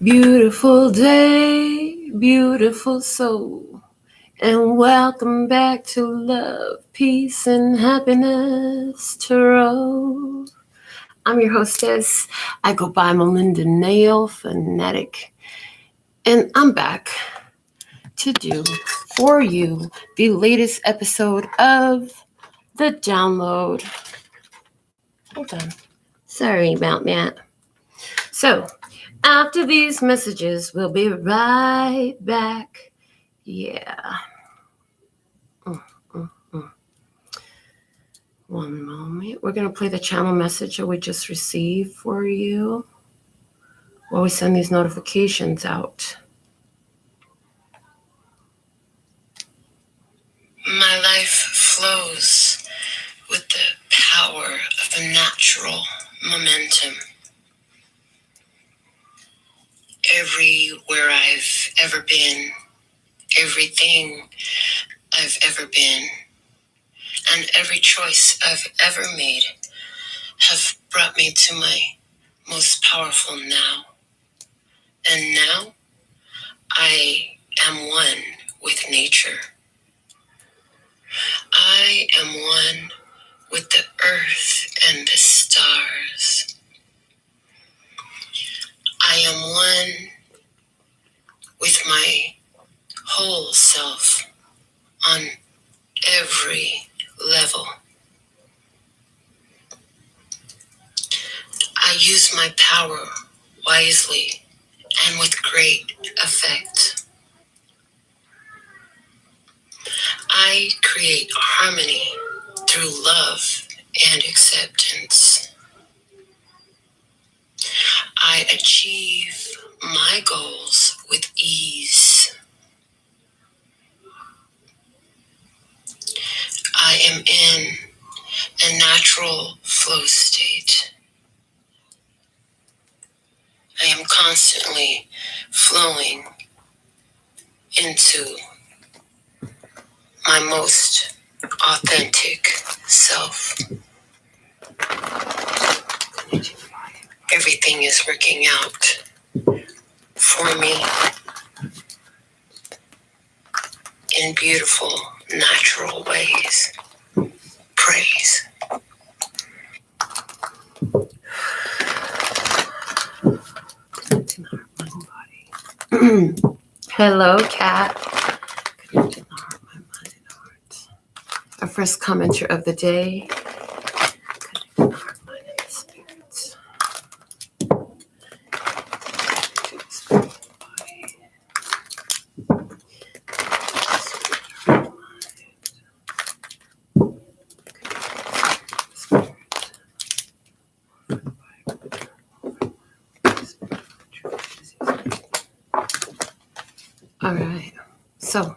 Beautiful day, beautiful soul, and welcome back to Love, Peace, and Happiness Tarot. I'm your hostess. I go by Melinda NailFanatic, and I'm back to do for you the latest episode of the download. Hold on. Sorry about that. So, after these messages, we'll be right back. Yeah. One moment. We're going to play the channel message that we just received for you while we send these notifications out. My life flows with the power of a natural momentum. Everywhere I've ever been, everything I've ever been, and every choice I've ever made have brought me to my most powerful now. And now I am one with nature. I am one with the earth and the stars. I am one with my whole self on every level. I use my power wisely and with great effect. I create harmony through love and acceptance. I achieve my goals with ease. I am in a natural flow state. I am constantly flowing into my most authentic self. Everything is working out for me in beautiful, natural ways. Praise. Hello, Kat. Our first commenter of the day. All right. So,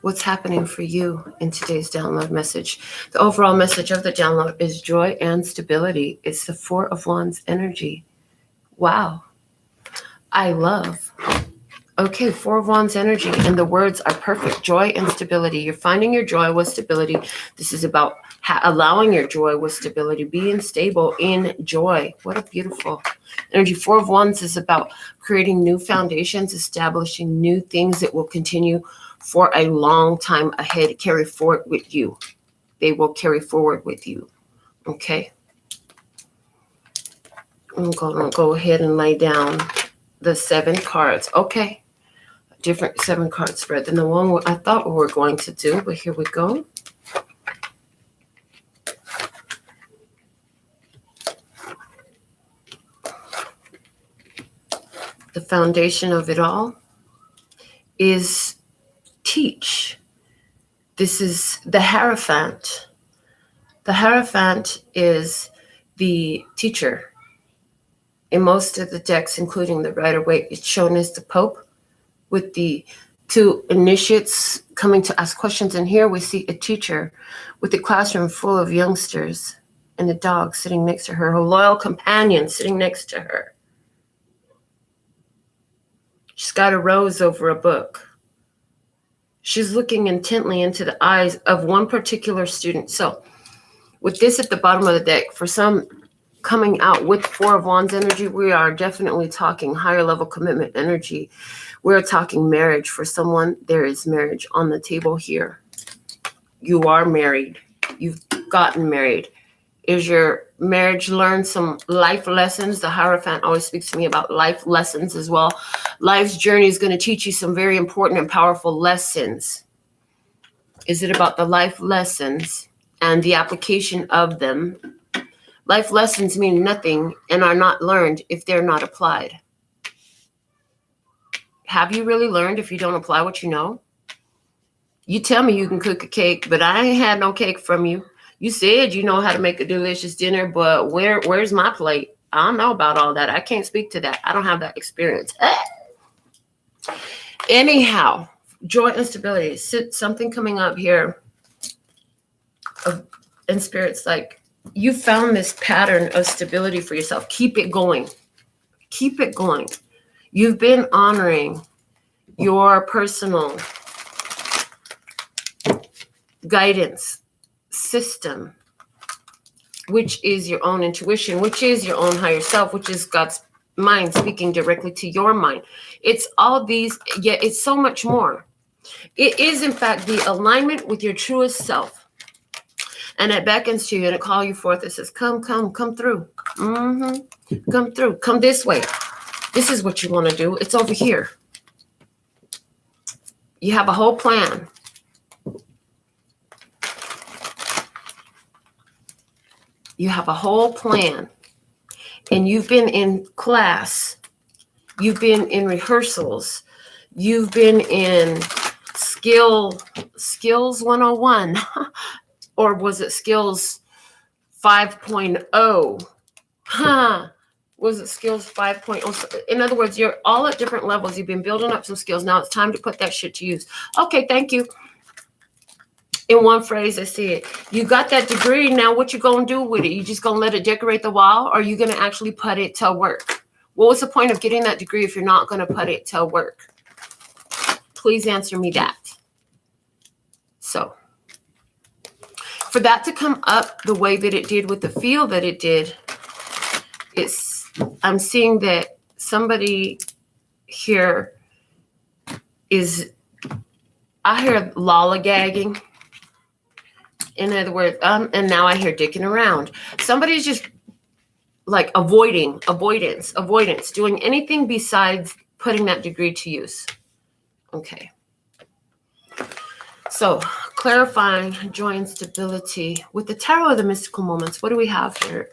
what's happening for you in today's download message? The overall message of the download is joy and stability. It's the Four of Wands energy. Wow. I love. Okay, Four of Wands energy, and the words are perfect. Joy and stability. You're finding your joy with stability. This is about allowing your joy with stability, being stable in joy. What a beautiful energy. Four of Wands is about creating new foundations, establishing new things that will continue for a long time ahead, carry forward with you. They will carry forward with you. Okay. I'm going to go ahead and lay down the 7 cards. Okay. Different 7 card spread than the one I thought we were going to do, but here we go. The foundation of it all is teach. This is the Hierophant. The Hierophant is the teacher. In most of the decks, including the Rider-Waite, it's shown as the Pope with the 2 initiates coming to ask questions. And here we see a teacher with a classroom full of youngsters and a dog sitting next to her, her loyal companion sitting next to her. She's got a rose over a book. She's looking intently into the eyes of one particular student. So with this at the bottom of the deck, for some coming out with Four of Wands energy, we are definitely talking higher level commitment energy. We're talking marriage. For someone, there is marriage on the table here. You are married. You've gotten married. Is your marriage learned some life lessons? The Hierophant always speaks to me about life lessons as well. Life's journey is going to teach you some very important and powerful lessons. Is it about the life lessons and the application of them? Life lessons mean nothing and are not learned if they're not applied. Have you really learned if you don't apply what you know? You tell me you can cook a cake, but I ain't had no cake from you. You said you know how to make a delicious dinner, but where's my plate? I don't know about all that. I can't speak to that. I don't have that experience. Anyhow, joy and stability. Something coming up here in Spirit's like, you found this pattern of stability for yourself. Keep it going. Keep it going. You've been honoring your personal guidance system, which is your own intuition, which is your own higher self, which is God's mind speaking directly to your mind. It's all these, yet it's so much more. It is, in fact, the alignment with your truest self. And it beckons to you and it calls you forth. It says, come through. Come through. Come this way. This is what you want to do. It's over here. You have a whole plan. You have a whole plan. And you've been in class. You've been in rehearsals. You've been in skills 101. Or was it skills 5.0? Was it skills 5.0? In other words, you're all at different levels. You've been building up some skills. Now it's time to put that shit to use. Okay, thank you. In one phrase, I see it. You got that degree. Now what you going to do with it? You just going to let it decorate the wall? Or are you going to actually put it to work? What was the point of getting that degree if you're not going to put it to work? Please answer me that. So, for that to come up the way that it did with the feel that it did, I'm seeing that somebody here is, I hear lollygagging. In other words, and now I hear dicking around. Somebody's just like avoidance, doing anything besides putting that degree to use. Okay. So, clarifying joy and stability. With the Tarot of the Mystical Moments, what do we have here?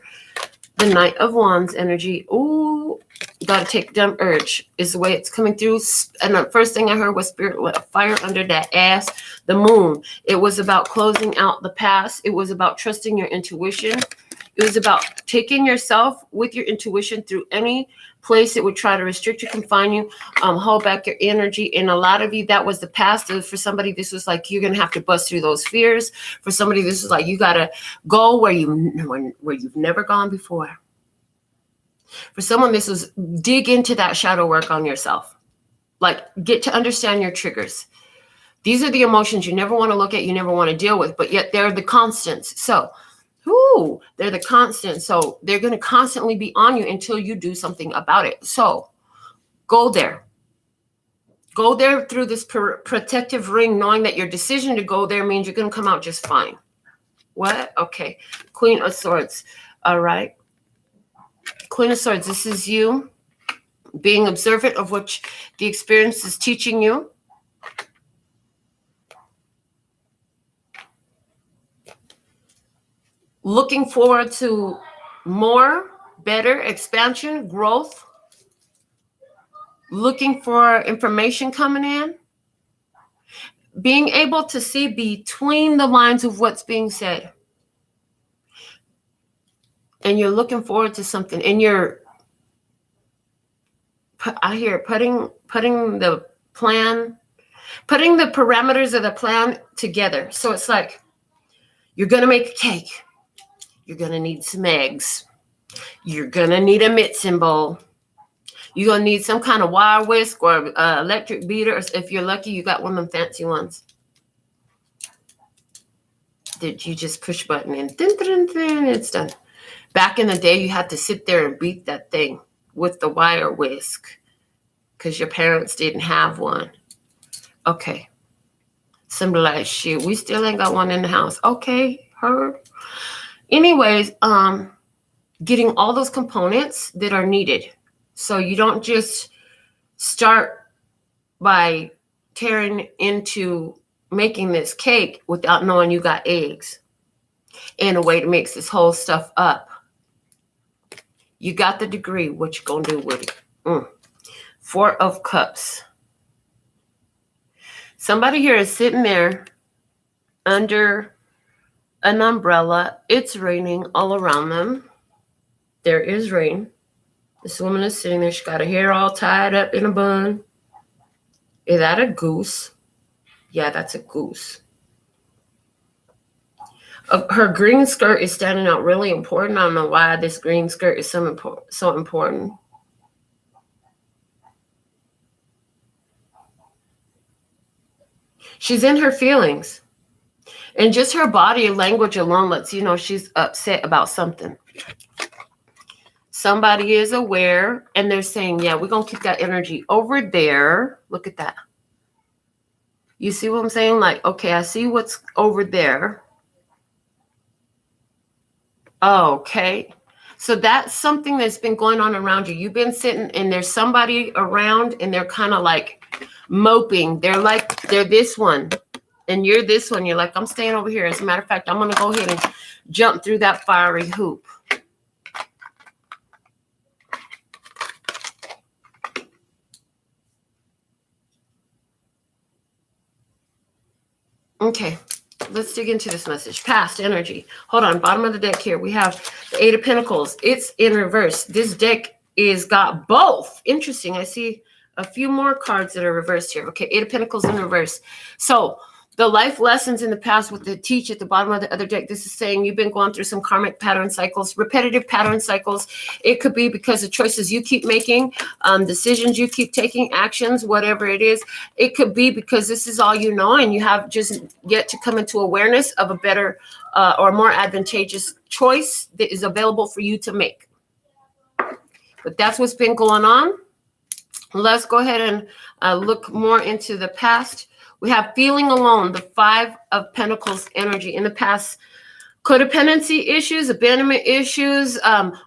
The Knight of Wands energy. Ooh, gotta take dumb urge is the way it's coming through. And the first thing I heard was Spirit lit a fire under that ass. The Moon. It was about closing out the past. It was about trusting your intuition. It was about taking yourself with your intuition through any place that would try to restrict you, confine you, hold back your energy. And a lot of you, that was the past. For somebody, this was like you're going to have to bust through those fears. For somebody, this was like you got to go where you've never gone before. For someone, this was dig into that shadow work on yourself. Like get to understand your triggers. These are the emotions you never want to look at, you never want to deal with, but yet they're the constants. So they're the constant. So they're going to constantly be on you until you do something about it. So go there. Go there through this protective ring, knowing that your decision to go there means you're going to come out just fine. What? Okay. Queen of Swords. All right. Queen of Swords, this is you being observant of what the experience is teaching you. Looking forward to more, better, expansion, growth. Looking for information coming in. Being able to see between the lines of what's being said. And you're looking forward to something. And I hear putting the plan, putting the parameters of the plan together. So it's like, you're going to make a cake. You're going to need some eggs. You're going to need a mixing bowl. You're going to need some kind of wire whisk or electric beater. If you're lucky, you got one of them fancy ones. Did you just push button and it's done. Back in the day, you had to sit there and beat that thing with the wire whisk because your parents didn't have one. Okay. Somebody like, shit, we still ain't got one in the house. Okay, her. Anyways, getting all those components that are needed. So you don't just start by tearing into making this cake without knowing you got eggs and a way to mix this whole stuff up. You got the degree. What you gonna do with it? 4 of Cups. Somebody here is sitting there under an umbrella. It's raining all around them. There is rain. This woman is sitting there. She got her hair all tied up in a bun. Is that a goose? Yeah, that's a goose. Her green skirt is standing out really important. I don't know why this green skirt is so important. She's in her feelings. And just her body language alone lets you know she's upset about something. Somebody is aware, and they're saying, yeah, we're going to keep that energy over there. Look at that. You see what I'm saying? Like, okay, I see what's over there. Okay. So that's something that's been going on around you. You've been sitting, and there's somebody around, and they're kind of like moping. They're this one, and you're this one. You're like, I'm staying over here. As a matter of fact, I'm going to go ahead and jump through that fiery hoop. Okay, let's dig into this message. Past energy. Hold on, bottom of the deck here. We have the 8 of Pentacles. It's in reverse. This deck is got both. Interesting. I see a few more cards that are reversed here. Okay, 8 of Pentacles in reverse. So the life lessons in the past with the teach at the bottom of the other deck, this is saying you've been going through some karmic pattern cycles, repetitive pattern cycles. It could be because of choices you keep making, decisions you keep taking, actions, whatever it is. It could be because this is all you know and you have just yet to come into awareness of a better or more advantageous choice that is available for you to make. But that's what's been going on. Let's go ahead and look more into the past. We have feeling alone, the 5 of Pentacles energy. In the past, codependency issues, abandonment issues,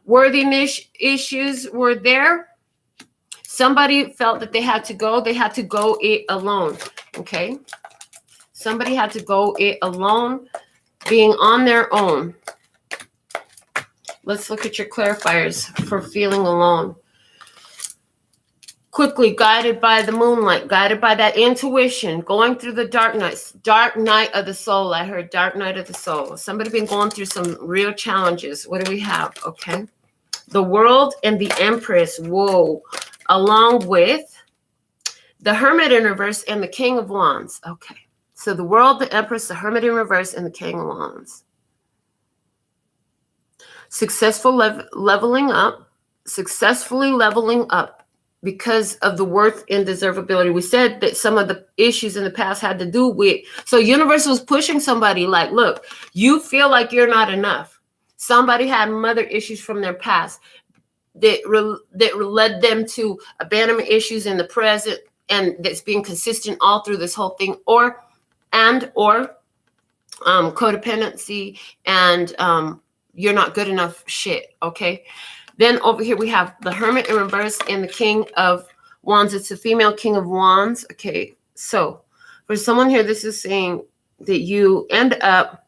worthiness issues were there. Somebody felt that they had to go. They had to go it alone, okay? Somebody had to go it alone, being on their own. Let's look at your clarifiers for feeling alone. Quickly, guided by the moonlight, guided by that intuition, going through the dark night of the soul. I heard dark night of the soul. Somebody been going through some real challenges. What do we have? Okay. The World and the Empress. Whoa. Along with the Hermit in reverse and the King of Wands. Okay. So the World, the Empress, the Hermit in reverse, and the King of Wands. Successfully leveling up because of the worth and desirability. We said that some of the issues in the past had to do with, so universe was pushing somebody like, look, you feel like you're not enough. Somebody had mother issues from their past that led them to abandonment issues in the present, and that's being consistent all through this whole thing, or codependency and you're not good enough shit, okay? Then over here we have the Hermit in reverse and the King of Wands. It's a female King of Wands. Okay, so for someone here, this is saying that you end up,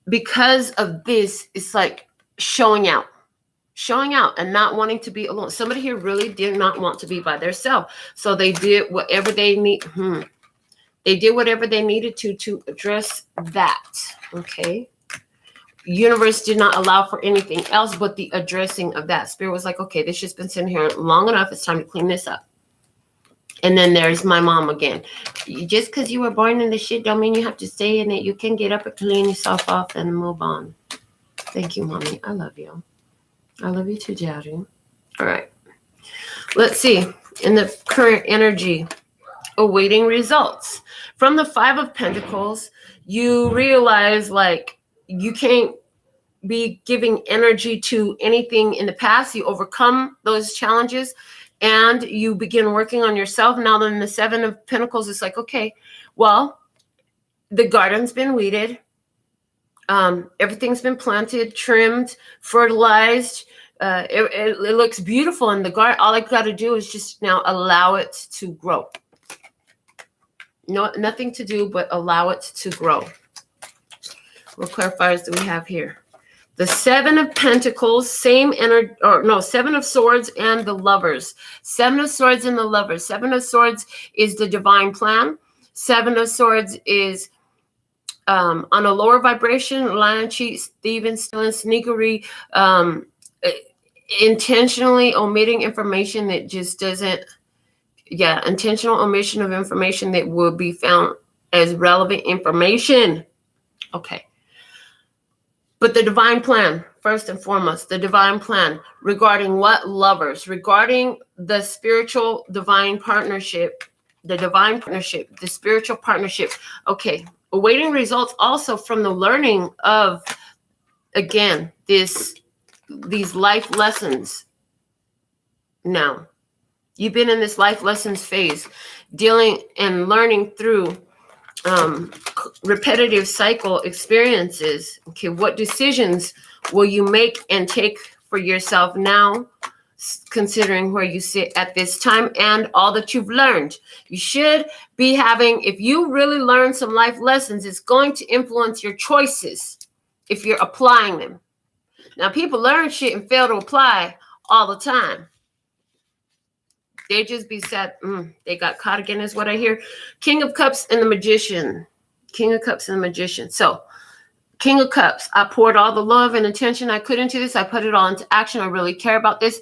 because of this, it's like showing out and not wanting to be alone. Somebody here really did not want to be by themselves. So they did whatever they need. They did whatever they needed to address that, okay? Universe did not allow for anything else but the addressing of that. Spirit was like, okay, this shit's been sitting here long enough. It's time to clean this up. And then there's my mom again. Just because you were born in the shit don't mean you have to stay in it. You can get up and clean yourself off and move on. Thank you, Mommy. I love you. I love you too, Daddy. All right. Let's see. In the current energy, awaiting results. From the 5 of Pentacles, you realize, like, you can't be giving energy to anything in the past. You overcome those challenges and you begin working on yourself. Now then the Seven of Pentacles, it's like, okay, well, the garden's been weeded. Everything's been planted, trimmed, fertilized. It looks beautiful in the garden. All I've got to do is just now allow it to grow. No, nothing to do but allow it to grow. What clarifiers do we have here? The Seven of Pentacles, same energy, or no, Seven of Swords and the Lovers. Seven of Swords and the Lovers. Seven of Swords is the divine plan. Seven of Swords is on a lower vibration, lying, cheat, thieving, stealing, sneakery, intentionally omitting information that just doesn't, intentional omission of information that will be found as relevant information. Okay. But the divine plan, first and foremost, the divine plan regarding what? Lovers, regarding the spiritual divine partnership, the spiritual partnership. Okay. Awaiting results also from the learning of, again, these life lessons. Now, you've been in this life lessons phase, dealing and learning through repetitive cycle experiences. Okay, what decisions will you make and take for yourself now, considering where you sit at this time and all that you've learned? You should be having, if you really learn some life lessons, it's going to influence your choices if you're applying them. Now, people learn shit and fail to apply all the time. They just be sad. They got caught again is what I hear. King of Cups and the Magician. King of Cups and the Magician. So, King of Cups. I poured all the love and attention I could into this. I put it all into action. I really care about this.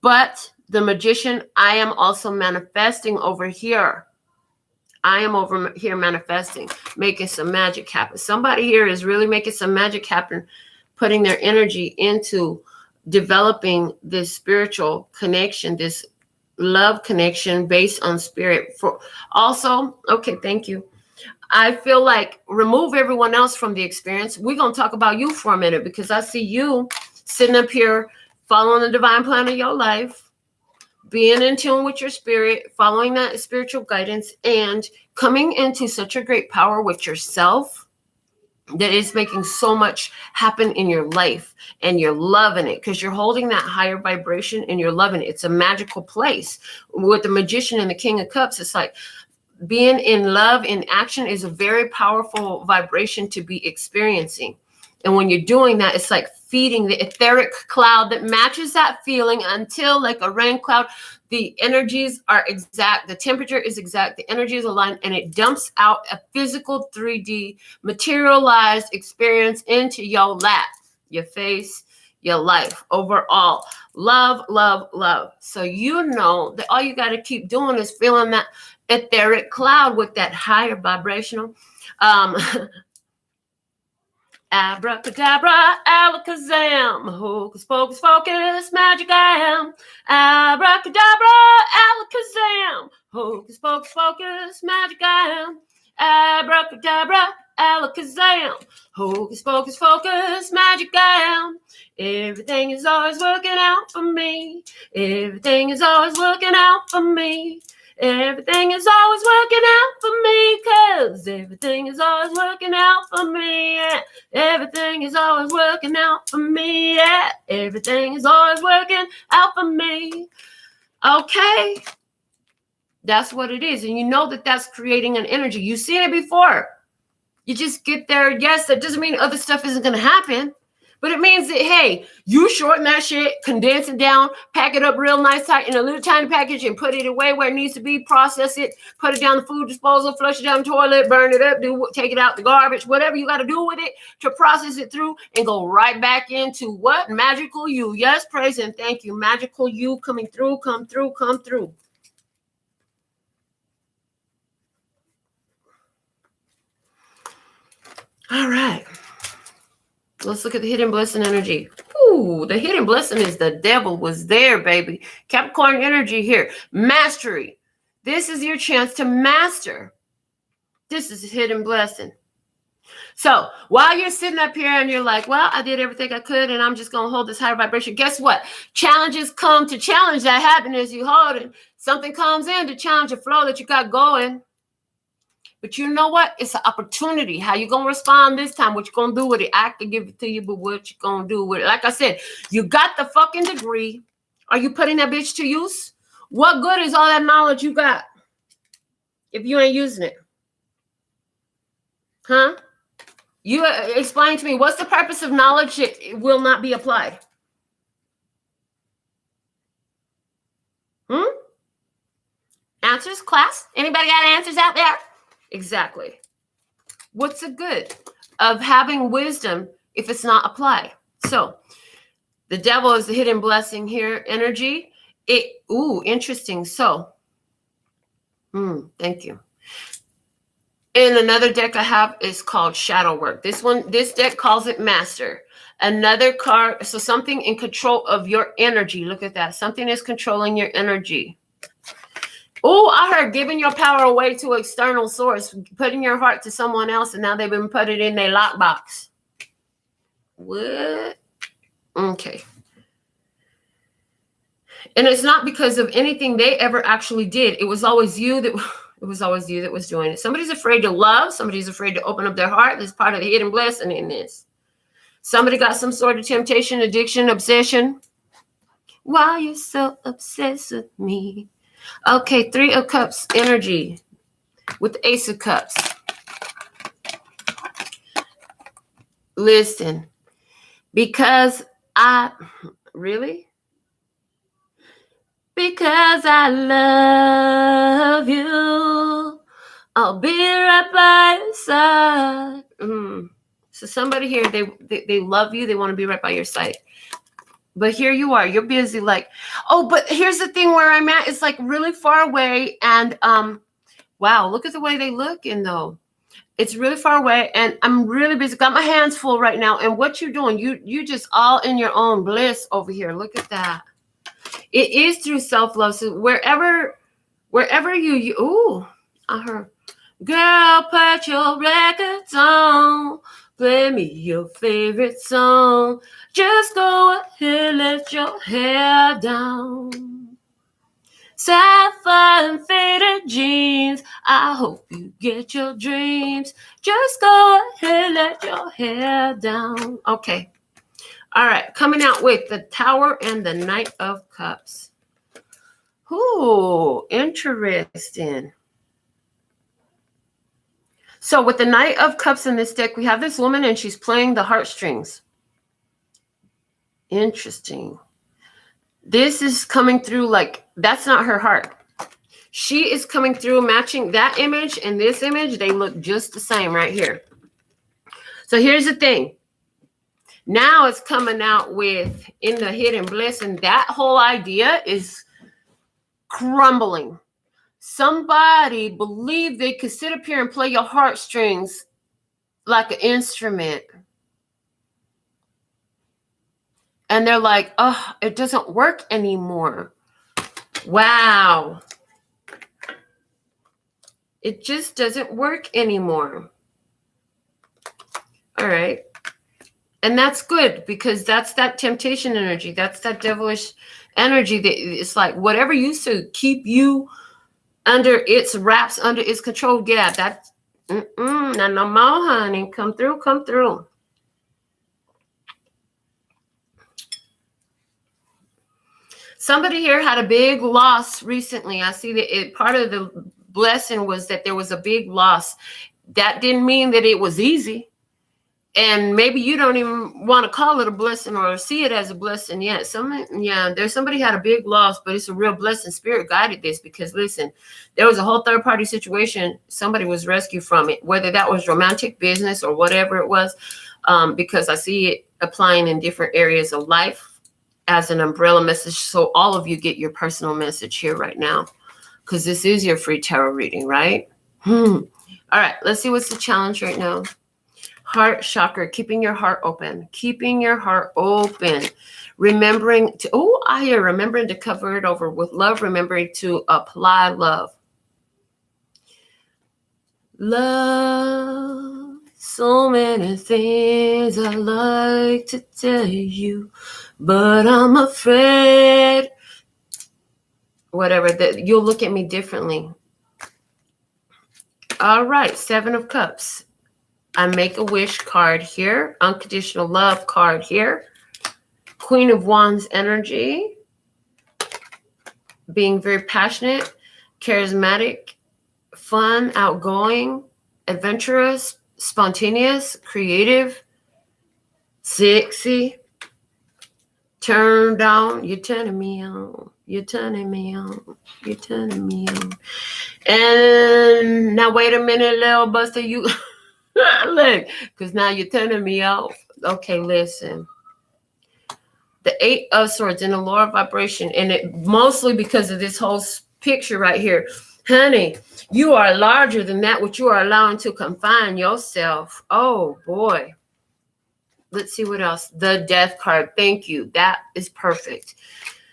But the Magician, I am also manifesting over here. I am over here manifesting, making some magic happen. Somebody here is really making some magic happen, putting their energy into developing this spiritual connection, this love connection based on spirit. For also, okay, thank you. I feel like remove everyone else from the experience. We're going to talk about you for a minute, because I see you sitting up here following the divine plan of your life, being in tune with your spirit, following that spiritual guidance, and coming into such a great power with yourself that is making so much happen in your life, and you're loving it because you're holding that higher vibration and you're loving it. It's a magical place. With the Magician and the King of Cups, it's like being in love in action is a very powerful vibration to be experiencing. And when you're doing that, it's like feeding the etheric cloud that matches that feeling until, like a rain cloud, the energies are exact. The temperature is exact. The energy is aligned, and it dumps out a physical 3D materialized experience into your lap, your face, your life overall. Love, love, love. So you know that all you got to keep doing is feeling that etheric cloud with that higher vibrational. Abracadabra, alakazam, hocus pocus focus, magic I am. Abracadabra, alakazam, hocus pocus focus, magic I am. Abracadabra, alakazam, hocus pocus focus, magic I am. Everything is always working out for me. Everything is always working out for me. Everything is always working out for me, 'cause everything is always working out for me. Yeah. Everything is always working out for me. Yeah. Everything is always working out for me. Okay. That's what it is. And you know that that's creating an energy. You've seen it before. You just get there. Yes, that doesn't mean other stuff isn't going to happen. But it means that, hey, you shorten that shit, condense it down, pack it up real nice tight in a little tiny package and put it away where it needs to be, process it, put it down the food disposal, flush it down the toilet, burn it up, take it out the garbage, whatever you got to do with it to process it through, and go right back into what? Magical you. Yes, praise and thank you. Magical you coming through, come through, come through. All right. Let's look at the hidden blessing energy. Ooh, the hidden blessing is the devil was there, baby. Capricorn energy here. Mastery. This is your chance to master. This is a hidden blessing. So while you're sitting up here and you're like, well, I did everything I could and I'm just going to hold this higher vibration. Guess what? Challenges come to challenge that happiness you hold, and something comes in to challenge the flow that you got going. But you know what? It's an opportunity. How you going to respond this time? What you going to do with it? I can give it to you, but what you going to do with it? Like I said, you got the fucking degree. Are you putting that bitch to use? What good is all that knowledge you got if you ain't using it? Huh? You explain to me, what's the purpose of knowledge that it will not be applied? Answers, class? Anybody got answers out there? Exactly. What's the good of having wisdom if it's not applied? So the devil is the hidden blessing here. Energy. Interesting. So, thank you. And another deck I have is called Shadow Work. This deck calls it Master. Another card, so something in control of your energy. Look at that. Something is controlling your energy. Oh, I heard giving your power away to an external source, putting your heart to someone else, and now they've been put it in their lockbox. What? Okay. And it's not because of anything they ever actually did. It was always you that was doing it. Somebody's afraid to love. Somebody's afraid to open up their heart. There's part of the hidden blessing in this. Somebody got some sort of temptation, addiction, obsession. Why you so obsessed with me? Okay, 3 of Cups energy with the Ace of Cups. Listen, because Because I love you, I'll be right by your side. So somebody here, they love you. They want to be right by your side. But here you are. You're busy like, oh, but here's the thing where I'm at. It's like really far away. And wow, look at the way they look in though. It's really far away. And I'm really busy. Got my hands full right now. And what you're doing, you just all in your own bliss over here. Look at that. It is through self-love. So wherever you I heard, girl, put your records on. Play me your favorite song. Just go ahead, let your hair down. Sapphire and faded jeans. I hope you get your dreams. Just go ahead, let your hair down. Okay. All right. Coming out with the Tower and the Knight of Cups. Ooh, interesting. So with the Knight of Cups in this deck, we have this woman and she's playing the heartstrings. Interesting. This is coming through like, that's not her heart. She is coming through matching that image and this image. They look just the same right here. So here's the thing. Now it's coming out with in the hidden blessing. That whole idea is crumbling. Somebody believed they could sit up here and play your heartstrings like an instrument. And they're like, oh, it doesn't work anymore. Wow. It just doesn't work anymore. All right. And that's good because that's that temptation energy. That's that devilish energy that it's like whatever used to keep you under its wraps, under its control. Yeah, that's no more, honey. Come through, come through. Somebody here had a big loss recently. I see that part of the blessing was that there was a big loss. That didn't mean that it was easy. And maybe you don't even want to call it a blessing or see it as a blessing yet. There's somebody had a big loss, but it's a real blessing. Spirit guided this because, listen, there was a whole third-party situation. Somebody was rescued from it, whether that was romantic, business, or whatever it was, because I see it applying in different areas of life as an umbrella message. So all of you get your personal message here right now because this is your free tarot reading, right? All right, let's see what's the challenge right now. Heart chakra, keeping your heart open, remembering to, remembering to cover it over with love, remembering to apply love. Love So many things I like to tell you, but I'm afraid. Whatever, that you'll look at me differently. All right, Seven of Cups. I make a wish card here. Unconditional love card here. Queen of Wands energy. Being very passionate, charismatic, fun, outgoing, adventurous, spontaneous, creative, sexy, turned on. You're turning me on. You're turning me on. You're turning me on. And now wait a minute, little Buster. You look, because now you're turning me off. Okay, listen. The Eight of Swords in the lower vibration, and it mostly because of this whole picture right here. Honey, you are larger than that which you are allowing to confine yourself. Oh, boy. Let's see what else. The Death card. Thank you. That is perfect.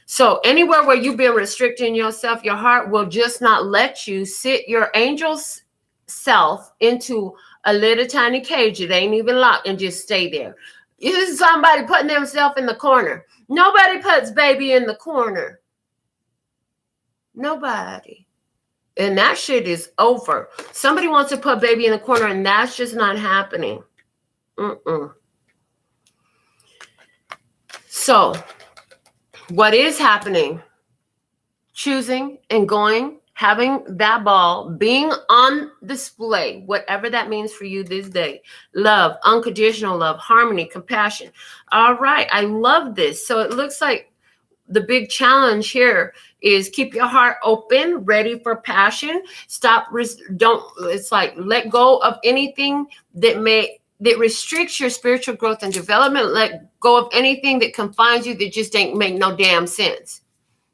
So anywhere where you've been restricting yourself, your heart will just not let you sit your angel's self into a little tiny cage. It ain't even locked, and just stay there. This is somebody putting themselves in the corner. Nobody puts baby in the corner. Nobody. And that shit is over. Somebody wants to put baby in the corner, and that's just not happening. So, what is happening? Choosing and going, having that ball, being on display, whatever that means for you this day. Love, unconditional love, harmony, compassion. All right, I love this. So it looks like the big challenge here is keep your heart open, ready for passion. It's like let go of anything that restricts your spiritual growth and development. Let go of anything that confines you that just ain't make no damn sense.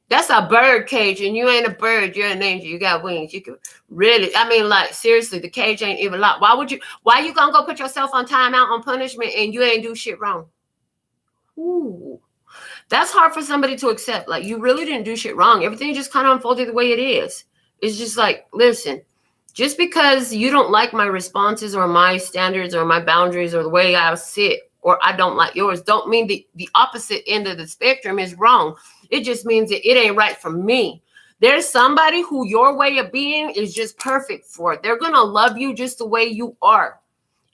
That's a bird cage, and you ain't a bird. You're an angel. You got wings. You can really, like, seriously, the cage ain't even locked. Why you gonna go put yourself on timeout, on punishment, and you ain't do shit wrong? Ooh. That's hard for somebody to accept. Like, you really didn't do shit wrong. Everything just kind of unfolded the way it is. It's just like, listen, just because you don't like my responses or my standards or my boundaries or the way I sit, or I don't like yours, don't mean the opposite end of the spectrum is wrong. It just means that it ain't right for me. There's somebody who your way of being is just perfect for. They're going to love you just the way you are.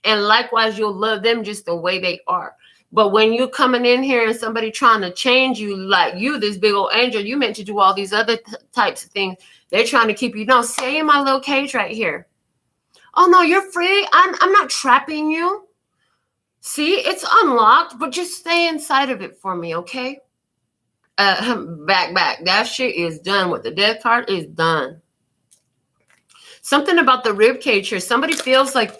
And likewise, you'll love them just the way they are. But when you're coming in here and somebody trying to change you, like you, this big old angel, you meant to do all these other types of things. They're trying to keep you, no, stay in my little cage right here. Oh, no, you're free. I'm not trapping you. See, it's unlocked, but just stay inside of it for me, okay? Back. That shit is done. With the Death card is done. Something about the rib cage here. Somebody feels like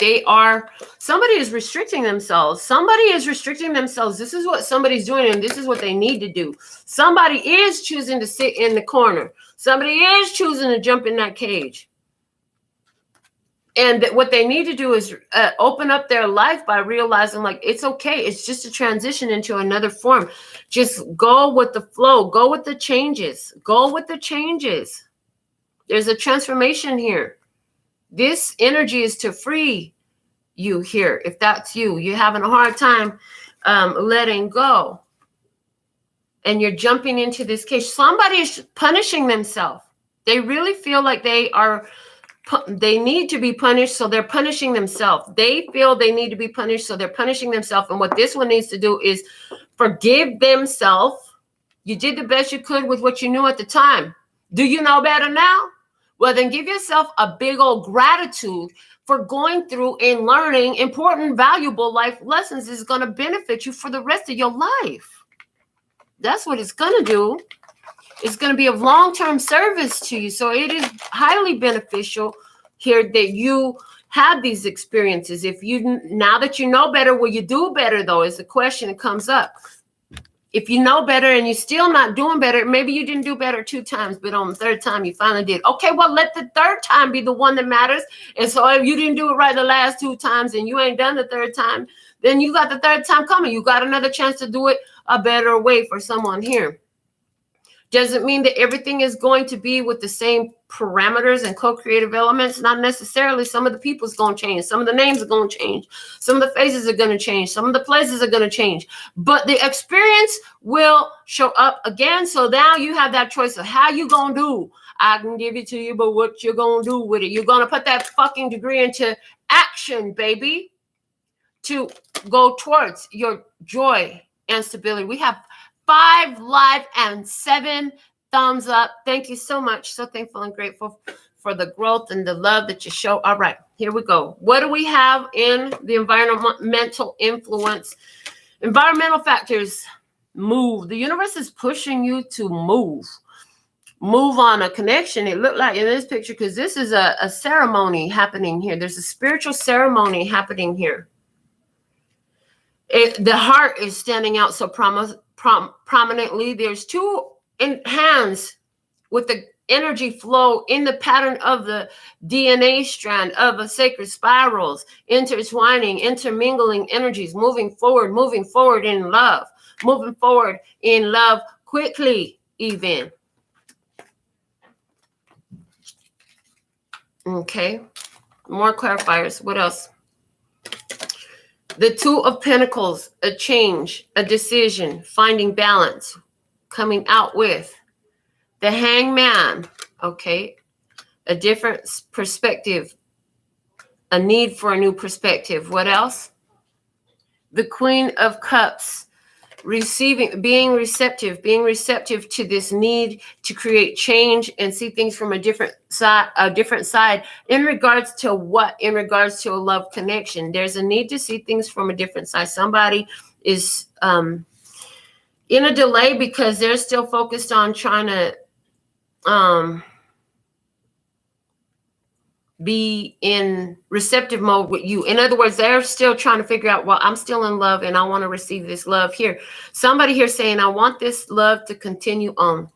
somebody is restricting themselves. Somebody is restricting themselves. This is what somebody's doing, and this is what they need to do. Somebody is choosing to sit in the corner. Somebody is choosing to jump in that cage. And what they need to do is open up their life by realizing, like, it's okay. It's just a transition into another form. Just go with the flow. Go with the changes. Go with the changes. There's a transformation here. This energy is to free you here. If that's you, you're having a hard time letting go. And you're jumping into this cage. Somebody is punishing themselves. They really feel like they need to be punished, so they're punishing themselves. They feel they need to be punished, so they're punishing themselves. And what this one needs to do is forgive themselves. You did the best you could with what you knew at the time. Do you know better now? Well, then give yourself a big old gratitude for going through and learning important, valuable life lessons. Is going to benefit you for the rest of your life. That's what it's going to do. It's going to be of long-term service to you. So it is highly beneficial here that you have these experiences. Now that you know better, will you do better, though, is the question that comes up. If you know better and you're still not doing better, maybe you didn't do better 2 times, but on the 3rd time you finally did. Okay, well, let the 3rd time be the one that matters. And so if you didn't do it right the last 2 times and you ain't done the 3rd time, then you got the 3rd time coming. You got another chance to do it a better way for someone here. Does it mean that everything is going to be with the same parameters and co-creative elements? Not necessarily. Some of the people's going to change. Some of the names are going to change. Some of the faces are going to change. Some of the places are going to change. But the experience will show up again. So now you have that choice of how you going to do. I can give it to you, but what you're going to do with it? You're going to put that fucking degree into action, baby, to go towards your joy and stability. We have 5 live and 7 thumbs up. Thank you so much. So thankful and grateful for the growth and the love that you show. All right, here we go. What do we have in the environmental influence? Environmental factors. Move. The universe is pushing you to move. Move on a connection. It looked like in this picture, because this is a ceremony happening here. There's a spiritual ceremony happening here. The heart is standing out so prominently. There's 2 hands with the energy flow in the pattern of the DNA strand of a sacred spirals, intertwining, intermingling energies, moving forward in love, quickly even. Okay, more clarifiers. What else? The 2 of Pentacles, a change, a decision, finding balance, coming out with. The Hangman, okay, a different perspective, a need for a new perspective. What else? The Queen of Cups, being receptive to this need to create change and see things from a different side. In regards to what? In regards to a love connection. There's a need to see things from a different side. Somebody is in a delay because they're still focused on trying to be in receptive mode with you. In other words, they're still trying to figure out, well, I'm still in love and I want to receive this love here. Somebody here saying, I want this love to continue on.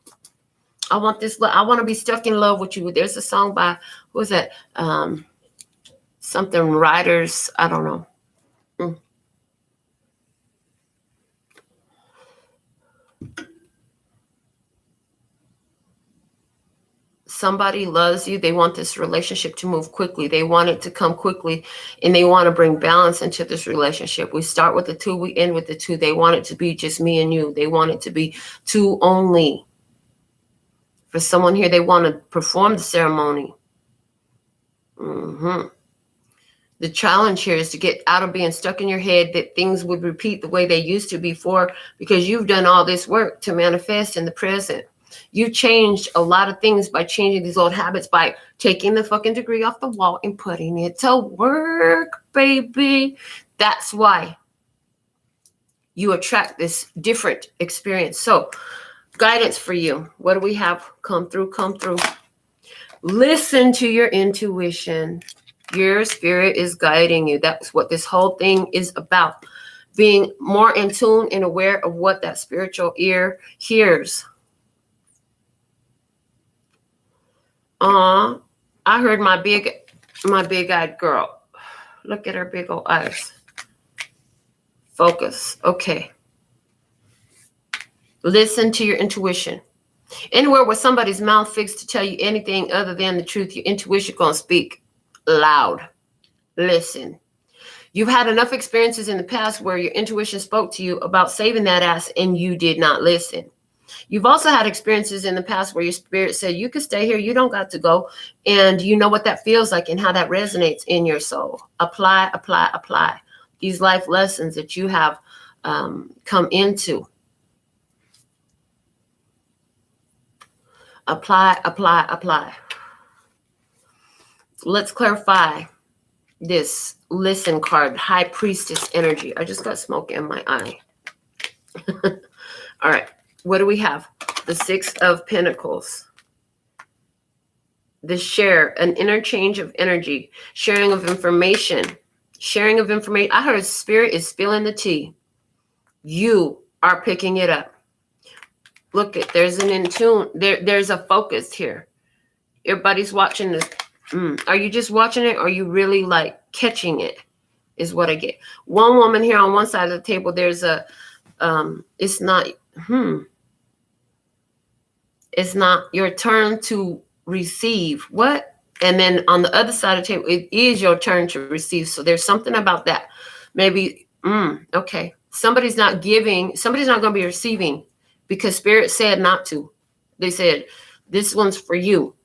I want this love. I want to be stuck in love with you. There's a song by, who was that? Something Writers. I don't know. Somebody loves you. They want this relationship to move quickly. They want it to come quickly, and they want to bring balance into this relationship. We start with the 2, we end with the 2. They want it to be just me and you. They want it to be 2 only. For someone here, they want to perform the ceremony. The challenge here is to get out of being stuck in your head that things would repeat the way they used to before, because you've done all this work to manifest in the present. You changed a lot of things by changing these old habits, by taking the fucking degree off the wall and putting it to work, baby. That's why you attract this different experience. So, guidance for you. What do we have? Come through. Listen to your intuition. Your spirit is guiding you. That's what this whole thing is about. Being more in tune and aware of what that spiritual ear hears. I heard my big-eyed girl. Look at her big old eyes. Focus. Okay. Listen to your intuition. Anywhere where somebody's mouth fixed to tell you anything other than the truth, your intuition gonna speak loud. Listen. You've had enough experiences in the past where your intuition spoke to you about saving that ass and you did not listen. You've also had experiences in the past where your spirit said, you can stay here, you don't got to go. And you know what that feels like and how that resonates in your soul. Apply. These life lessons that you have come into. Apply. Let's clarify this listen card, High Priestess energy. I just got smoke in my eye. All right. What do we have? The 6 of Pentacles. The share, an interchange of energy, sharing of information. I heard spirit is spilling the tea. You are picking it up. Look, there's an in tune. There's a focus here. Everybody's watching this. Are you just watching it? Or are you really like catching it? Is what I get. One woman here on one side of the table. There's a. It's not. It's not your turn to receive. What? And then on the other side of the table, it is your turn to receive. So there's something about that. Maybe, okay. Somebody's not going to be receiving because Spirit said not to. They said, this one's for you.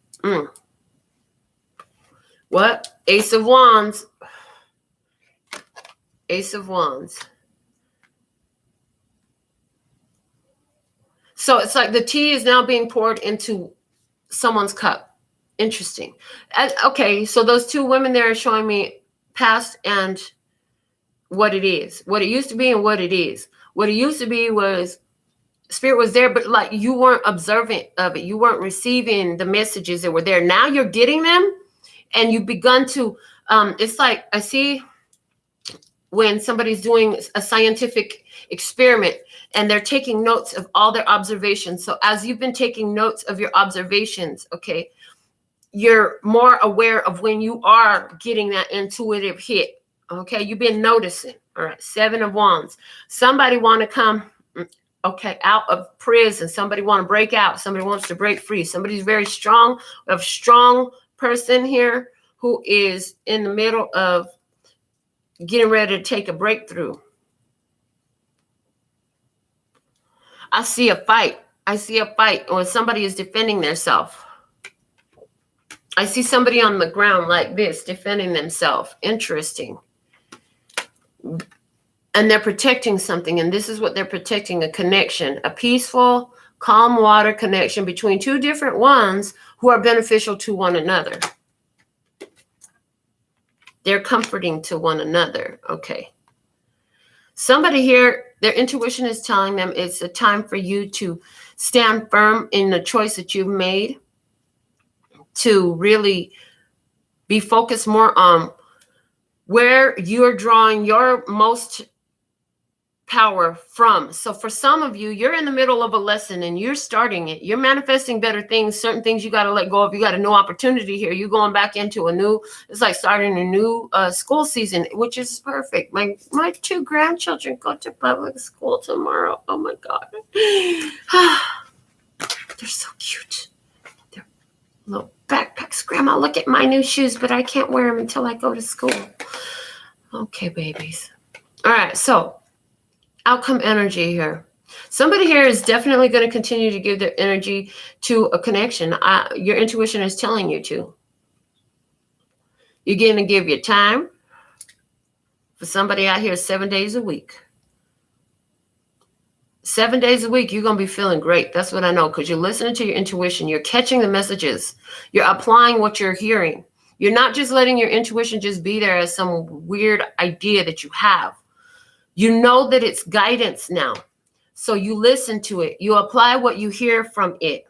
What? Ace of Wands. Ace of Wands. So it's like the tea is now being poured into someone's cup. Interesting. Okay, so those two women there are showing me past and what it is. What it used to be and what it is. What it used to be was Spirit was there, but like you weren't observant of it. You weren't receiving the messages that were there. Now you're getting them and you've begun to, it's like I see when somebody's doing a scientific experiment and they're taking notes of all their observations. So as you've been taking notes of your observations, okay, you're more aware of when you are getting that intuitive hit. Okay, you've been noticing. All right, 7 of Wands. Somebody want to come, okay, out of prison. Somebody want to break out. Somebody wants to break free. Somebody's very strong. We have a strong person here who is in the middle of getting ready to take a breakthrough. I see a fight. I see a fight when somebody is defending themselves. I see somebody on the ground like this defending themselves. Interesting. And they're protecting something. And this is what they're protecting, a connection, a peaceful, calm water connection between two different ones who are beneficial to one another. They're comforting to one another. Okay. Somebody here, their intuition is telling them it's a time for you to stand firm in the choice that you've made, to really be focused more on where you're drawing your most power from. So for some of you, you're in the middle of a lesson and you're starting it. You're manifesting better things. Certain things you got to let go of. You got a new opportunity here. You're going back into it's like starting a new school season, which is perfect. My 2 grandchildren go to public school tomorrow. Oh my God. They're so cute. They're little backpacks. Grandma, look at my new shoes, but I can't wear them until I go to school. Okay, babies. All right, so outcome energy here. Somebody here is definitely going to continue to give their energy to a connection. Your intuition is telling you to. You're going to give your time for somebody out here 7 days a week. 7 days a week, you're going to be feeling great. That's what I know, because you're listening to your intuition. You're catching the messages. You're applying what you're hearing. You're not just letting your intuition just be there as some weird idea that you have. You know that it's guidance now. So you listen to it. You apply what you hear from it.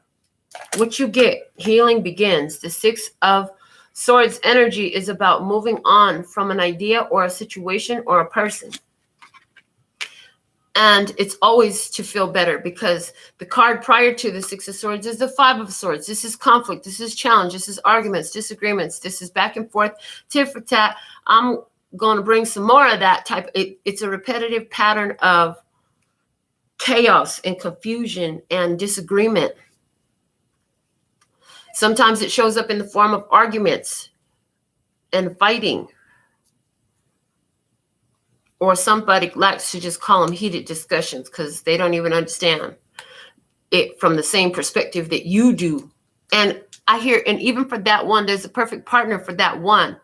What you get, healing begins. The 6 of Swords energy is about moving on from an idea or a situation or a person. And it's always to feel better, because the card prior to the 6 of Swords is the 5 of Swords. This is conflict. This is challenge. This is arguments, disagreements. This is back and forth, tit for tat. I'm going to bring some more of that type. It's a repetitive pattern of chaos and confusion and disagreement. Sometimes it shows up in the form of arguments and fighting. Or somebody likes to just call them heated discussions because they don't even understand it from the same perspective that you do. And I hear, and even for that one, there's a perfect partner for that one,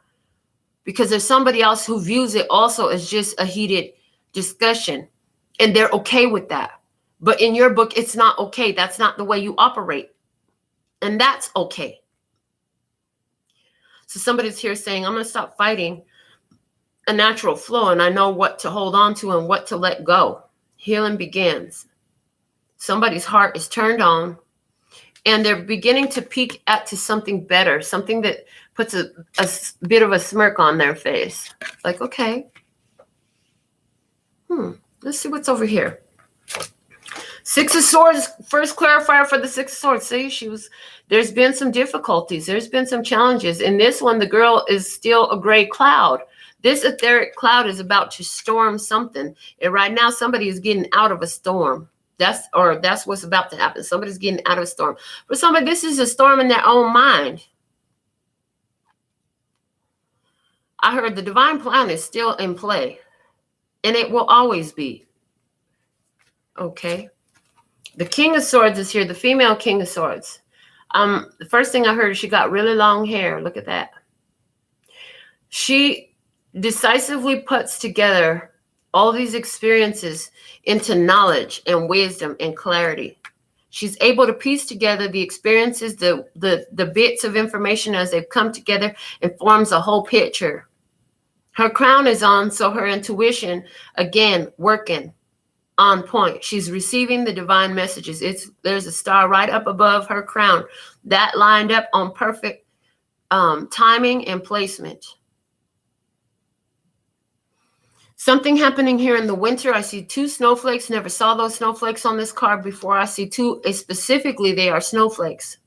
because there's somebody else who views it also as just a heated discussion, and they're okay with that. But in your book, it's not okay. That's not the way you operate. And that's okay. So somebody's here saying, I'm going to stop fighting a natural flow, and I know what to hold on to and what to let go. Healing begins. Somebody's heart is turned on, and they're beginning to peek to something better, something that puts a bit of a smirk on their face. Like, okay, let's see what's over here. 6 of Swords, first clarifier for the 6 of Swords. See, there's been some difficulties. There's been some challenges. In this one, the girl is still a gray cloud. This etheric cloud is about to storm something. And right now, somebody is getting out of a storm. That's what's about to happen. Somebody's getting out of a storm. For somebody, this is a storm in their own mind. I heard the divine plan is still in play, and it will always be. Okay. The King of Swords is here, the female King of Swords. The first thing I heard, she got really long hair. Look at that. She decisively puts together all these experiences into knowledge and wisdom and clarity. She's able to piece together the experiences, the bits of information as they've come together, and forms a whole picture. Her crown is on, so her intuition, again, working on point. She's receiving the divine messages. There's a star right up above her crown that lined up on perfect timing and placement. Something happening here in the winter. I see 2 snowflakes. Never saw those snowflakes on this card before. I see 2, specifically they are snowflakes.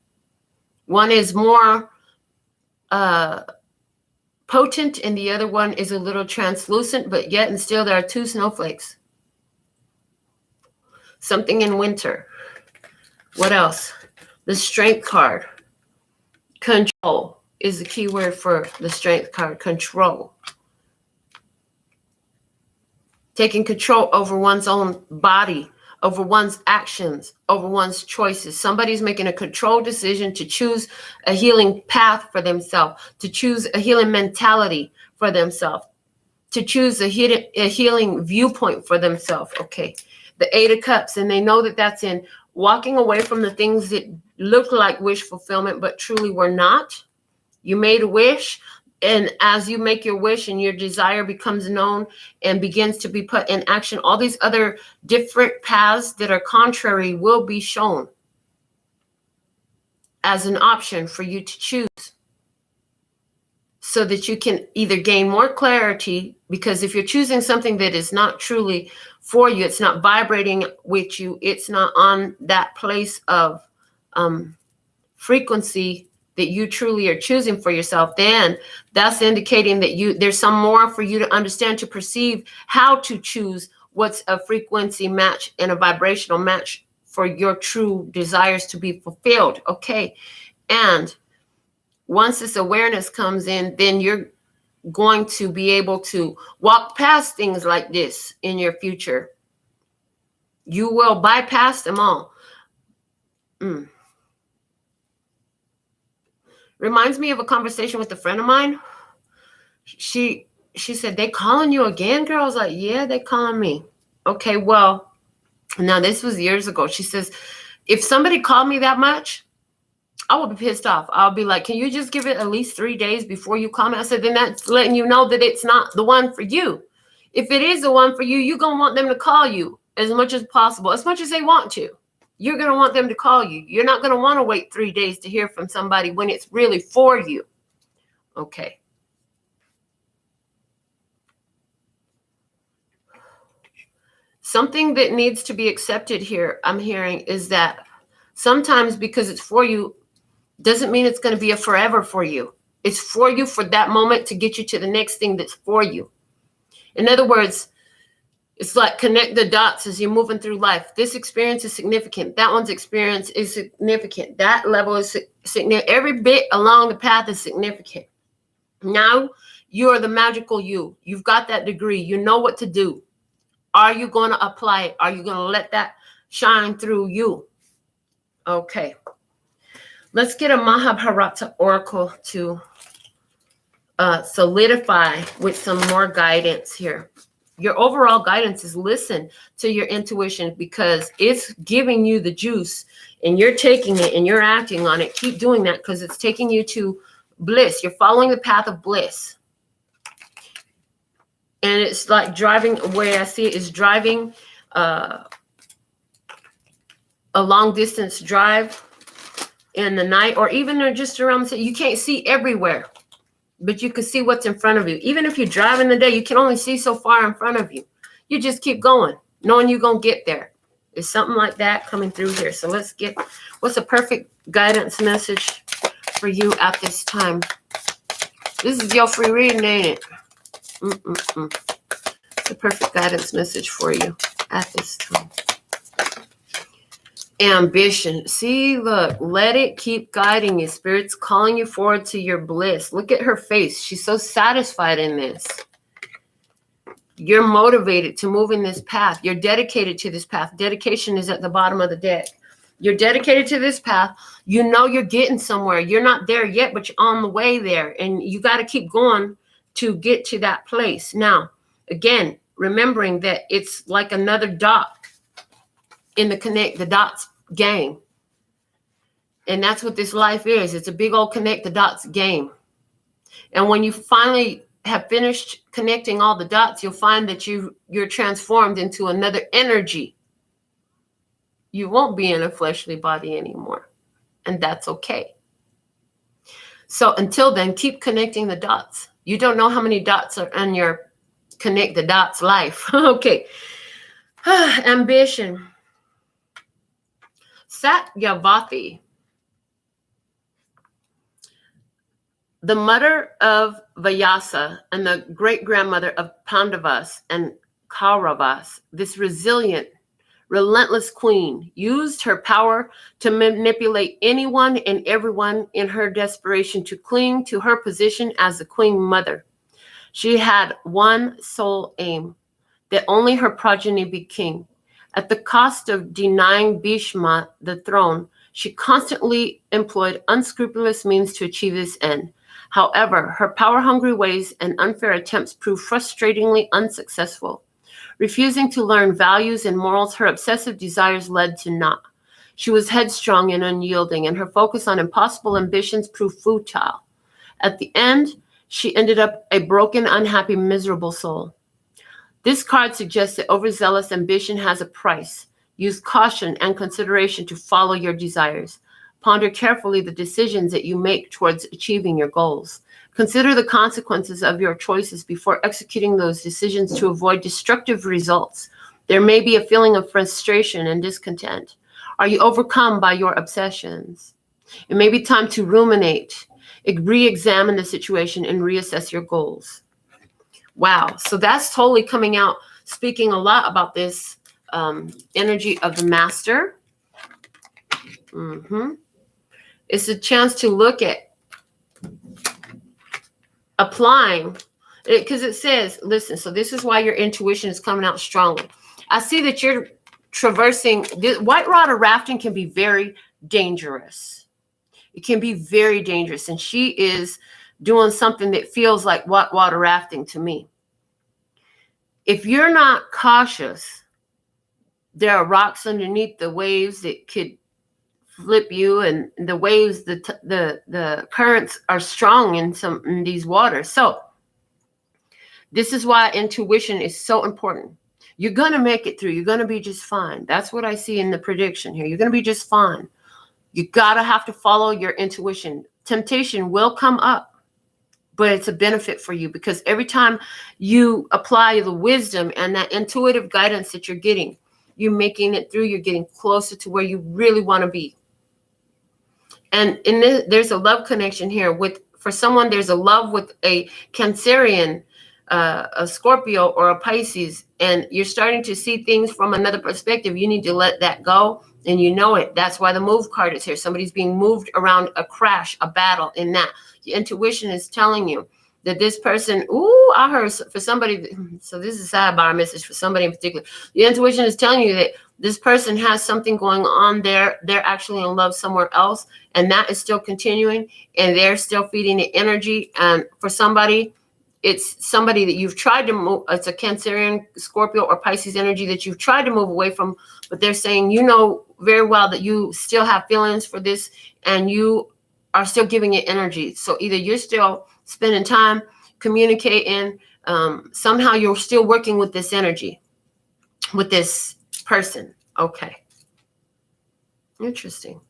One is more potent and the other one is a little translucent, but yet and still there are 2 snowflakes. Something in winter. What else? The Strength card. Control is the key word for the Strength card. Control. Taking control over one's own body, over one's actions, over one's choices. Somebody's making a controlled decision to choose a healing path for themselves, to choose a healing mentality for themselves, to choose a healing viewpoint for themselves. Okay. The 8 of Cups, and they know that that's in walking away from the things that look like wish fulfillment, but truly were not. You made a wish, and as you make your wish and your desire becomes known and begins to be put in action, all these other different paths that are contrary will be shown as an option for you to choose, so that you can either gain more clarity, because if you're choosing something that is not truly for you, it's not vibrating with you, it's not on that place of frequency that you truly are choosing for yourself, then that's indicating that there's some more for you to understand, to perceive how to choose what's a frequency match and a vibrational match for your true desires to be fulfilled. Okay. And once this awareness comes in, then you're going to be able to walk past things like this in your future. You will bypass them all. Reminds me of a conversation with a friend of mine. She said, "They calling you again, girl?" I was like, "Yeah, they calling me." Okay, well, now this was years ago. She says, "If somebody called me that much, I will be pissed off. I'll be like, can you just give it at least 3 days before you call me?" I said, "Then that's letting you know that it's not the one for you. If it is the one for you, you're going to want them to call you as much as possible, as much as they want to. You're going to want them to call you. You're not going to want to wait 3 days to hear from somebody when it's really for you." Okay. Something that needs to be accepted here, I'm hearing, is that sometimes because it's for you doesn't mean it's going to be a forever for you. It's for you for that moment to get you to the next thing that's for you. In other words, it's like connect the dots as you're moving through life. This experience is significant. That one's experience is significant. That level is significant. Every bit along the path is significant. Now you are the magical you. You've got that degree. You know what to do. Are you going to apply it? Are you going to let that shine through you? Okay. Let's get a Mahabharata oracle to solidify with some more guidance here. Your overall guidance is listen to your intuition, because it's giving you the juice and you're taking it and you're acting on it. Keep doing that, because it's taking you to bliss. You're following the path of bliss. And it's like driving, where I see it is driving a long distance drive in the night, or even just around the city. You can't see everywhere, but you can see what's in front of you. Even if you're driving the day, you can only see so far in front of you. You just keep going, knowing you're going to get there. It's something like that coming through here. So let's get, what's a perfect guidance message for you at this time? This is your free reading, ain't it? It's a perfect guidance message for you at this time. Ambition. See, look, let it keep guiding you. Spirit's calling you forward to your bliss. Look at her face. She's so satisfied in this. You're motivated to move in this path. You're dedicated to this path. Dedication is at the bottom of the deck. You're dedicated to this path. You know you're getting somewhere. You're not there yet, but you're on the way there. And you got to keep going to get to that place. Now, again, remembering that it's like another dot in the connect the dots game. And that's what this life is. It's a big old connect the dots game. And when you finally have finished connecting all the dots, you'll find that you're transformed into another energy. You won't be in a fleshly body anymore. And that's okay. So until then, keep connecting the dots. You don't know how many dots are on your connect the dots life. Okay. Ambition. Satyavati, the mother of Vyasa and the great-grandmother of Pandavas and Kauravas, this resilient, relentless queen, used her power to manipulate anyone and everyone in her desperation to cling to her position as the queen mother. She had one sole aim, that only her progeny be king. At the cost of denying Bhishma the throne, she constantly employed unscrupulous means to achieve this end. However, her power-hungry ways and unfair attempts proved frustratingly unsuccessful. Refusing to learn values and morals her obsessive desires led to naught. She was headstrong and unyielding, and her focus on impossible ambitions proved futile. At the end, she ended up a broken, unhappy, miserable soul. This card suggests that overzealous ambition has a price. Use caution and consideration to follow your desires. Ponder carefully the decisions that you make towards achieving your goals. Consider the consequences of your choices before executing those decisions to avoid destructive results. There may be a feeling of frustration and discontent. Are you overcome by your obsessions? It may be time to ruminate, re-examine the situation, and reassess your goals. Wow. So that's totally coming out, speaking a lot about this energy of the master. It's a chance to look at applying it, because it says, listen, so this is why your intuition is coming out strongly. I see that you're traversing. White water rafting can be very dangerous. It can be very dangerous. And she is doing something that feels like white water rafting to me. If you're not cautious, there are rocks underneath the waves that could flip you, and the waves, the currents are strong in these waters. So this is why intuition is so important. You're going to make it through. You're going to be just fine. That's what I see in the prediction here. You're going to be just fine. You have to follow your intuition. Temptation will come up, but it's a benefit for you, because every time you apply the wisdom and that intuitive guidance that you're getting, you're making it through. You're getting closer to where you really want to be. And in this, there's a love connection here for someone. There's a love with a Cancerian, a Scorpio, or a Pisces, and you're starting to see things from another perspective. You need to let that go, and you know it. That's why the move card is here. Somebody's being moved around a crash, a battle in that. Your intuition is telling you that this person, I heard for somebody, so this is a sidebar message for somebody in particular. Your intuition is telling you that this person has something going on there. They're actually in love somewhere else, and that is still continuing, and they're still feeding the energy. And for somebody, it's somebody that you've tried to move. It's a Cancerian, Scorpio, or Pisces energy that you've tried to move away from, but they're saying, you know very well that you still have feelings for this, and you are still giving it energy. So either you're still spending time communicating, somehow you're still working with this energy, with this person. Okay. Interesting.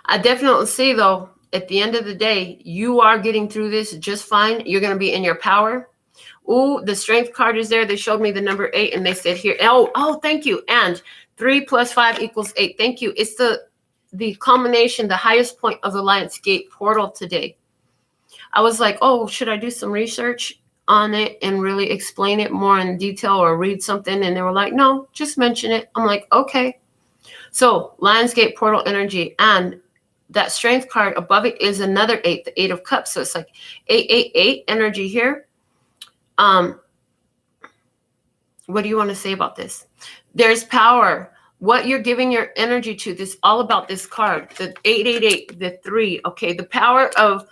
I definitely see, though, at the end of the day, you are getting through this just fine. You're going to be in your power. Ooh, the strength card is there. They showed me the number 8, and they said here, oh, thank you. And 3 + 5 = 8. Thank you. It's the culmination, the highest point of the Lionsgate portal today. I was like, oh, should I do some research on it and really explain it more in detail or read something? And they were like, no, just mention it. I'm like, okay. So Lionsgate portal energy, and that strength card above it is another 8, the 8 of cups. So it's like 888 energy here. What do you want to say about this? There's power. What you're giving your energy to, this all about this card, the 888, the 3. Okay, the power of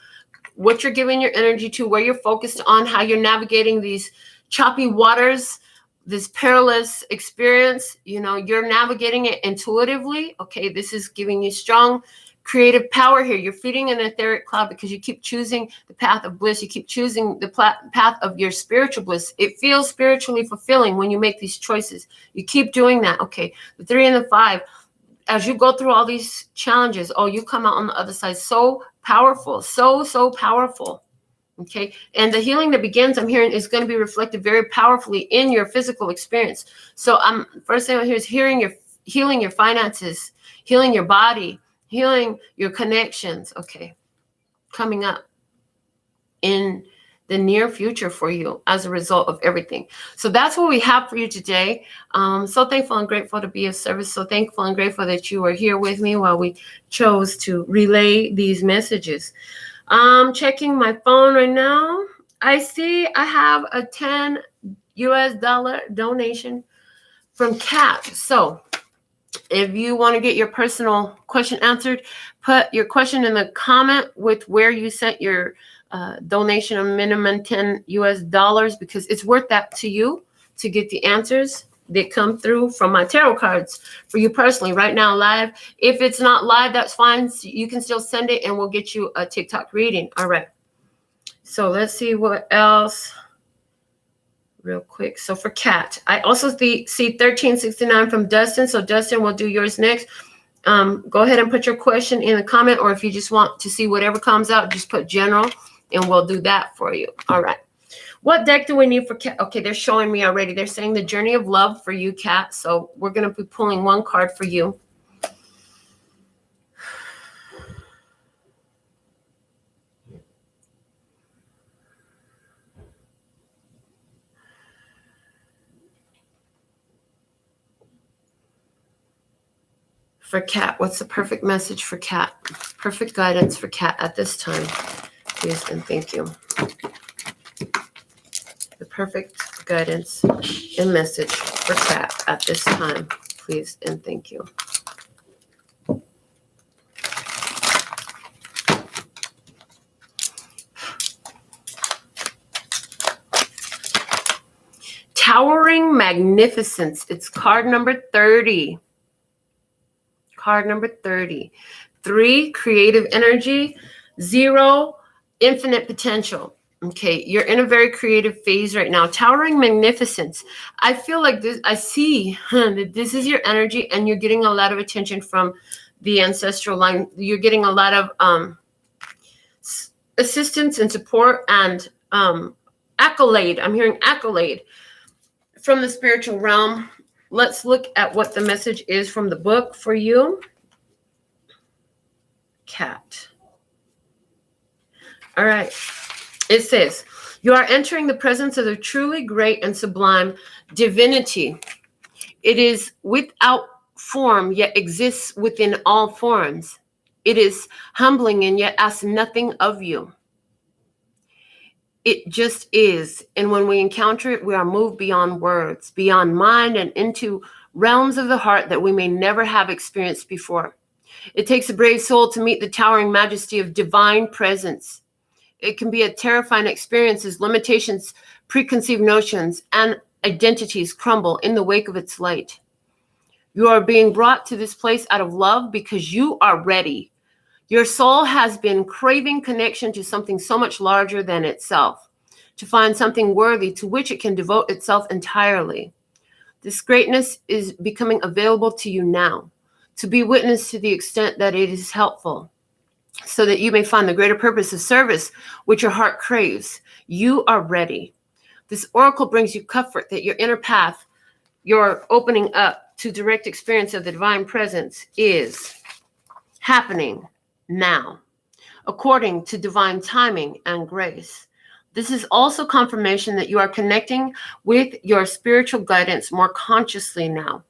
what you're giving your energy to, where you're focused on, how you're navigating these choppy waters, this perilous experience. You know, you're navigating it intuitively. Okay, this is giving you strong creative power here. You're feeding an etheric cloud because you keep choosing the path of bliss. You keep choosing the path of your spiritual bliss. It feels spiritually fulfilling when you make these choices. You keep doing that. Okay, the 3 and the 5, as you go through all these challenges, oh, you come out on the other side so powerful, so powerful. Okay, and the healing that begins, I'm hearing, is going to be reflected very powerfully in your physical experience. So first thing I hear is healing your finances, healing your body, healing your connections. Okay, coming up in the near future for you as a result of everything. So that's what we have for you today. So thankful and grateful to be of service. So thankful and grateful that you are here with me while we chose to relay these messages. Checking my phone right now. I see I have a $10 US donation from Kat. So if you want to get your personal question answered, put your question in the comment with where you sent your donation of minimum $10 US, because it's worth that to you to get the answers that come through from my tarot cards for you personally right now live. If it's not live, that's fine. You can still send it and we'll get you a TikTok reading. All right. So let's see what else real quick. So for Kat, I also see 1369 from Dustin. So Dustin, we'll do yours next. Go ahead and put your question in the comment, or if you just want to see whatever comes out, just put general and we'll do that for you. All right. What deck do we need for Kat? Okay, they're showing me already. They're saying the journey of love for you, Kat. So we're going to be pulling one card for you. For Kat, what's the perfect message for Kat? Perfect guidance for Kat at this time, please and thank you. The perfect guidance and message for Kat at this time, please and thank you. Towering Magnificence. It's card number 30. Card number 30. 3, creative energy. 0, infinite potential. Okay, you're in a very creative phase right now. Towering Magnificence. I feel like this, I see that this is your energy and you're getting a lot of attention from the ancestral line. You're getting a lot of assistance and support and accolade. I'm hearing accolade from the spiritual realm. Let's look at what the message is from the book for you, Kat. All right. It says, you are entering the presence of the truly great and sublime divinity. It is without form, yet exists within all forms. It is humbling and yet asks nothing of you. It just is. And when we encounter it, we are moved beyond words, beyond mind, and into realms of the heart that we may never have experienced before. It takes a brave soul to meet the towering majesty of divine presence. It can be a terrifying experience as limitations, preconceived notions, and identities crumble in the wake of its light. You are being brought to this place out of love because you are ready. Your soul has been craving connection to something so much larger than itself, to find something worthy to which it can devote itself entirely. This greatness is becoming available to you now, to be witnessed to the extent that it is helpful, so that you may find the greater purpose of service which your heart craves. You are ready. This oracle brings you comfort that your inner path, your opening up to direct experience of the divine presence, is happening now, according to divine timing and grace. This is also confirmation that you are connecting with your spiritual guidance more consciously now,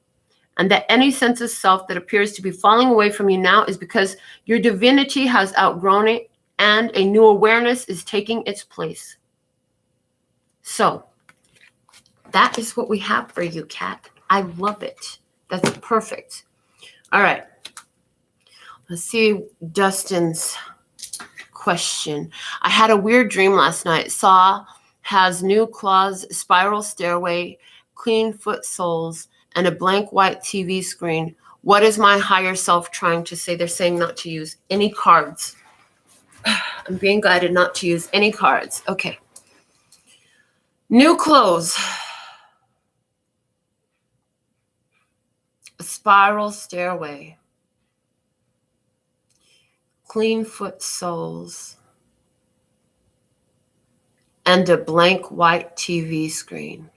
And that any sense of self that appears to be falling away from you now is because your divinity has outgrown it and a new awareness is taking its place. So that is what we have for you, Kat. I love it. That's perfect. All right. Let's see Dustin's question. I had a weird dream last night. Saw has new claws, spiral stairway, clean foot soles, and a blank white TV screen. What is my higher self trying to say? They're saying not to use any cards. I'm being guided not to use any cards. Okay. New clothes. A spiral stairway. Clean foot soles. And a blank white TV screen.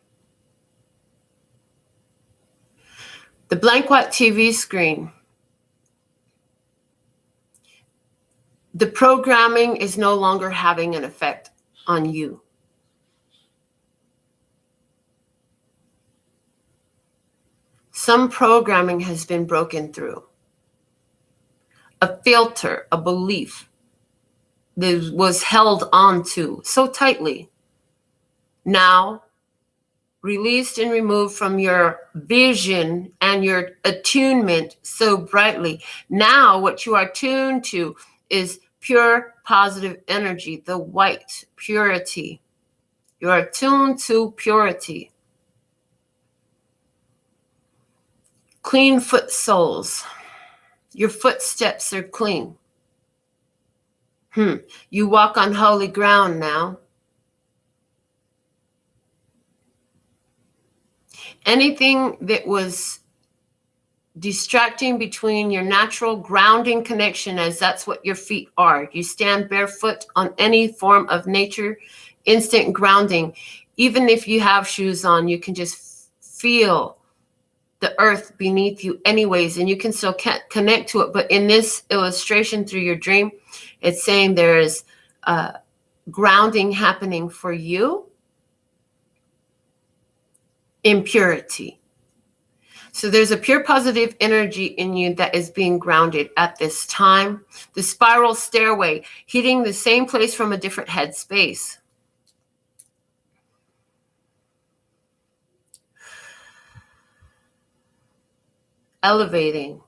The blank white TV screen. The programming is no longer having an effect on you. Some programming has been broken through. A filter, a belief that was held onto so tightly. Now, released and removed from your vision and your attunement so brightly. Now, what you are tuned to is pure positive energy, the white purity. You are tuned to purity. Clean foot soles. Your footsteps are clean. You walk on holy ground now. Anything that was distracting between your natural grounding connection, as that's what your feet are. You stand barefoot on any form of nature, instant grounding. Even if you have shoes on, you can just feel the earth beneath you anyways, and you can still connect to it. But in this illustration through your dream, it's saying there is grounding happening for you in purity. So there's a pure positive energy in you that is being grounded at this time. The spiral stairway, hitting the same place from a different headspace. Elevating.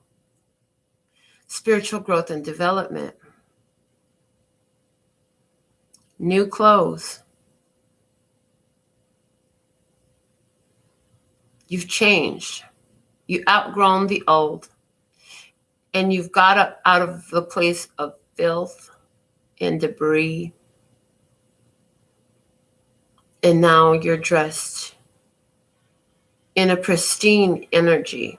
Spiritual growth and development. New clothes. You've changed. You outgrown the old. And you've got up out of the place of filth and debris. And now you're dressed in a pristine energy.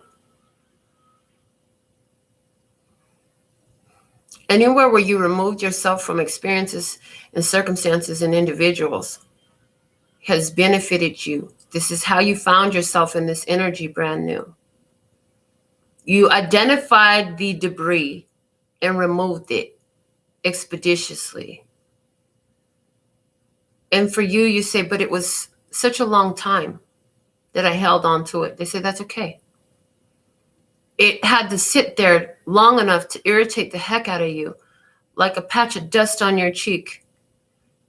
Anywhere where you removed yourself from experiences and circumstances and individuals has benefited you. This is how you found yourself in this energy brand new. You identified the debris and removed it expeditiously. And for you, you say, but it was such a long time that I held on to it. They say, that's okay. It had to sit there long enough to irritate the heck out of you, like a patch of dust on your cheek,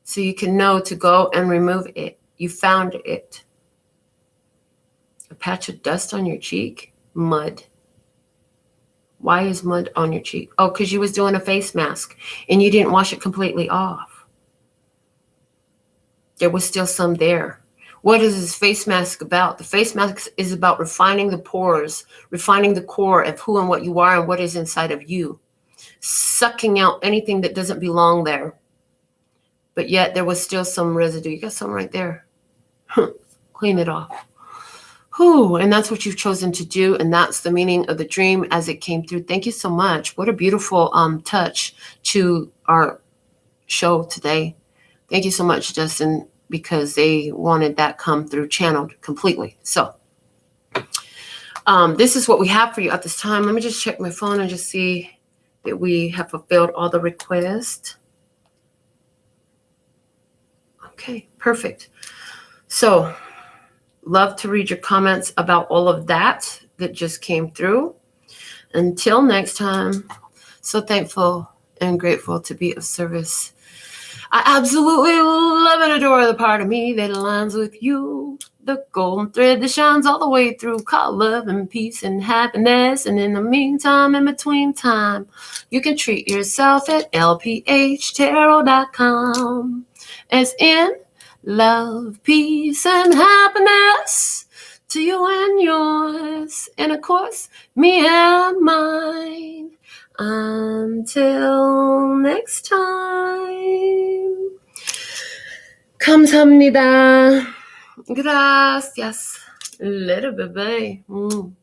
so you can know to go and remove it. You found it. A patch of dust on your cheek? Mud. Why is mud on your cheek? Oh, because you was doing a face mask and you didn't wash it completely off. There was still some there. What is this face mask about? The face mask is about refining the pores, refining the core of who and what you are and what is inside of you, sucking out anything that doesn't belong there. But yet there was still some residue. You got some right there. Clean it off. Whew, and that's what you've chosen to do. And that's the meaning of the dream as it came through. Thank you so much. What a beautiful touch to our show today. Thank you so much, Justin, because they wanted that come through channeled completely. So this is what we have for you at this time. Let me just check my phone and just see that we have fulfilled all the requests. Okay, perfect. So love to read your comments about all of that. that just came through. Until next time, so thankful and grateful to be of service. I absolutely love and adore the part of me that aligns with you. The golden thread that shines all the way through, called love and peace and happiness. And in the meantime, in between time, you can treat yourself at LPHtarot.com. As in love, peace, and happiness to you and yours. And of course, me and mine. Until next time. 감사합니다. Gracias. Little bit, babe.